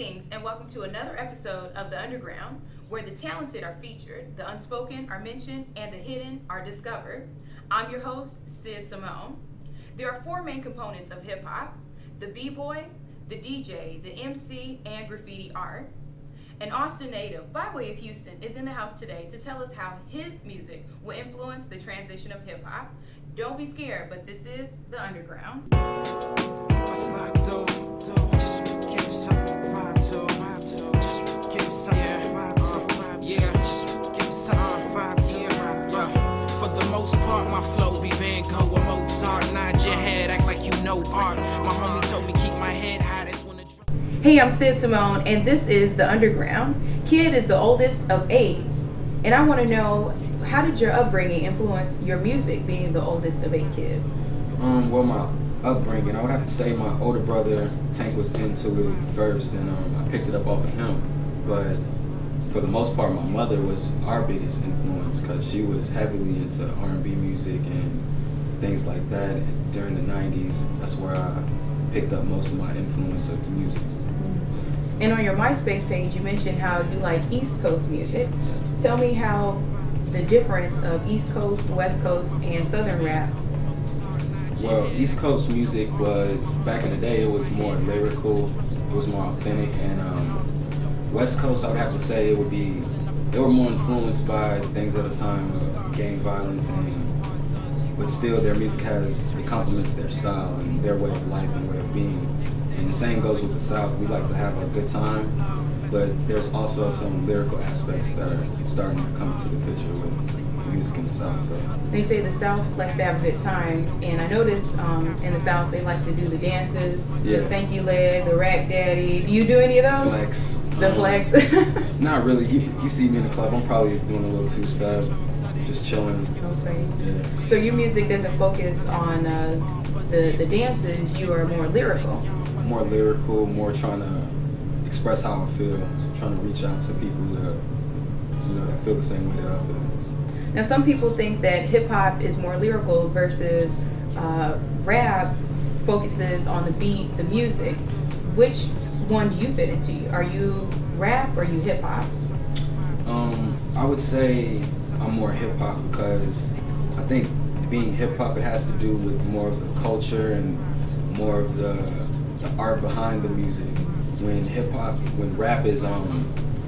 Greetings and welcome to another episode of The Underground, where the talented are featured, the unspoken are mentioned, and the hidden are discovered. I'm your host, Sid Simone. There are four main components of hip hop: the b-boy, the DJ, the MC, and graffiti art. An Austin native by way of Houston is in the house today to tell us how his music will influence the transition of hip hop. Don't be scared, but this is The Underground. For the most part, my flow be Van Gogh or Mozart. Nod your head, act like you know art. My homie told me keep my head high. That's when the Hey, I'm Sid Simone, and this is The Underground. Kydd is the oldest of 8, and I want to know, how did your upbringing influence your music, being the oldest of 8 kids? Well, my upbringing, I would have to say my older brother, Tank, was into it first, and I picked it up off of him. But for the most part, my mother was our biggest influence because she was heavily into R&B music and things like that. And during the 90s, that's where I picked up most of my influence of music. And on your MySpace page, you mentioned how you like East Coast music. Tell me how the difference of East Coast, West Coast, and Southern rap. Well, East Coast music was, back in the day, it was more lyrical, it was more authentic, and West Coast, I would have to say, they were more influenced by things at the time, gang violence, but still their music it complements their style and their way of life and way of being. And the same goes with the South. We like to have a good time, but there's also some lyrical aspects that are starting to come into the picture with the music in the South. So They say the South likes to have a good time, and I noticed in the South they like to do the dances, the stanky leg, the rack daddy. Do you do any of those? Flex. The flex? Not really. You see me in the club, I'm probably doing a little two-step, just chilling. Okay. Yeah. So your music doesn't focus on the dances, you are more lyrical. More lyrical, more trying to express how I feel, trying to reach out to people that feel the same way that I feel. Now, some people think that hip hop is more lyrical versus rap focuses on the beat, the music. Which one do you fit into? Are you rap or are you hip hop? I would say I'm more hip hop because I think being hip hop, it has to do with more of the culture and more of the art behind the music. When rap is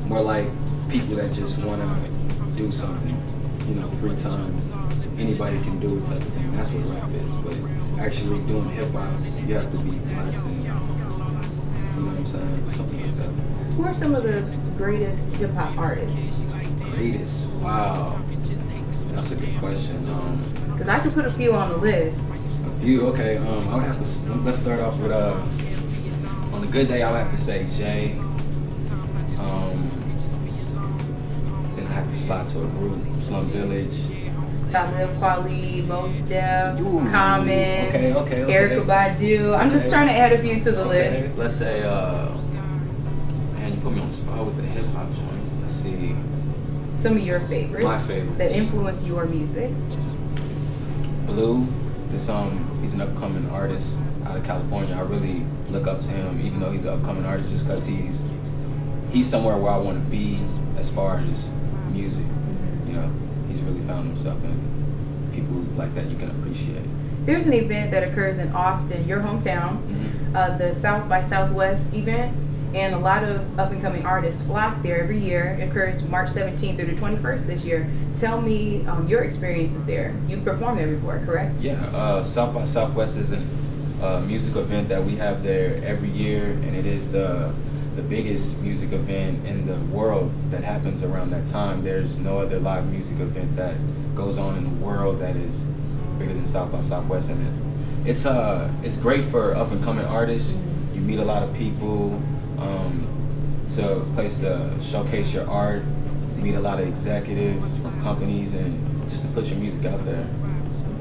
more like people that just want to do something, free time, anybody can do it type of thing. That's what rap is. But actually doing hip hop, you have to be blessed and, something like that. Who are some of the greatest hip hop artists? Greatest? Wow. That's a good question. Because I could put a few on the list. A few, okay. I would have to, let's start off with, on a good day, I would have to say Jay. Then I have to slide to a group, Slum Village. Talib Kweli, Mos Def, Common, okay. Erykah Badu. I'm just trying to add a few to the list. Let's say, man, you put me on the spot with the hip hop joints. Let's see. Some of your favorites. My favorites. That influence your music. Blue. He's an upcoming artist out of California. I really look up to him, even though he's an upcoming artist, just because he's somewhere where I want to be as far as music. He's really found himself, and people like that you can appreciate. There's an event that occurs in Austin, your hometown, the South by Southwest event, and a lot of up-and-coming artists flock there every year. It occurs March 17th through the 21st this year. Tell me your experiences there. You've performed there before, correct? Yeah, South by Southwest is a music event that we have there every year, and it is the biggest music event in the world that happens around that time. There's no other live music event that goes on in the world that is bigger than South by Southwest, and it's great for up-and-coming artists. You meet a lot of people. It's a place to showcase your art, meet a lot of executives from companies, and just to put your music out there.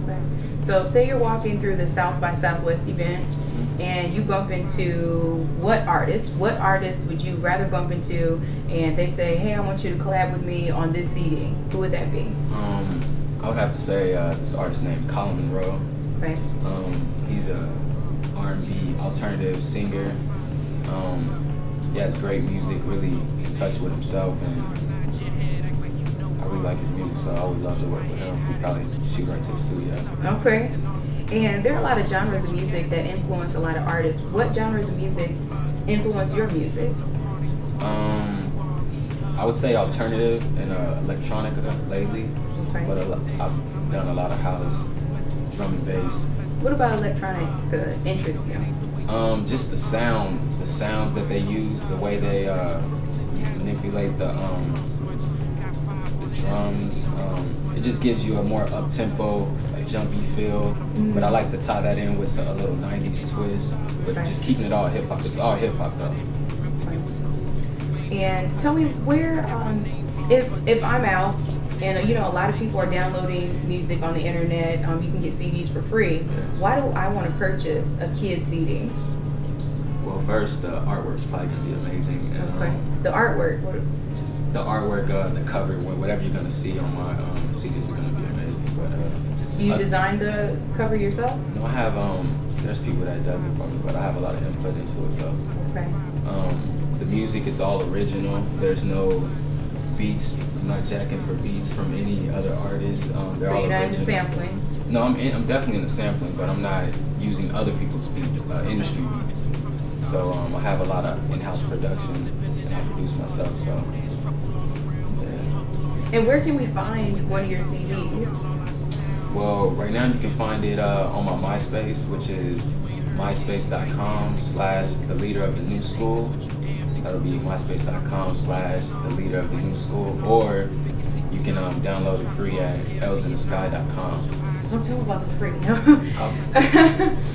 Okay. So say you're walking through the South by Southwest event and you bump into what artist would you rather bump into, and they say, hey, I want you to collab with me on this CD. Who would that be? I would have to say this artist named Colin Monroe. Right. He's a R&B alternative singer. has great music, really in touch with himself, and I really like his music, so I would love to work with him. We'd probably shoot right to the studio. Okay. And there are a lot of genres of music that influence a lot of artists. What genres of music influence your music? I would say alternative and electronica lately, Okay. but I've done a lot of house, drum and bass. What about electronic interests you? Just the sounds that they use, the way they manipulate the drums. It just gives you a more up-tempo, jumpy feel. Mm. But I like to tie that in with a little 90s twist, but Right. just keeping it all hip-hop. It's all hip-hop though. And tell me where, if I'm out, and you know, a lot of people are downloading music on the internet. You can get CDs for free. Yes. Why do I want to purchase a Kydd CD? Well, first, the artwork's probably gonna be amazing. And, Okay. The artwork. the artwork, the cover, whatever you're gonna see on my CDs is gonna be amazing. But Do you design the cover yourself? no, I have there's people that does it for me, but I have a lot of input into it though. Okay. The music, it's all original. There's no beats. I'm not jacking for beats from any other artists. They're So all you're not original. into sampling? No, I'm definitely in the sampling, but I'm not using other people's beats, industry beats. So I have a lot of in-house production, and I produce myself. So yeah. And where can we find one of your CDs? Well, right now you can find it on my MySpace, which is myspace.com/the leader of the new school. That'll be myspace.com/the leader of the new school, or you can download it free at elsinthesky.com. Don't tell me about the free, no?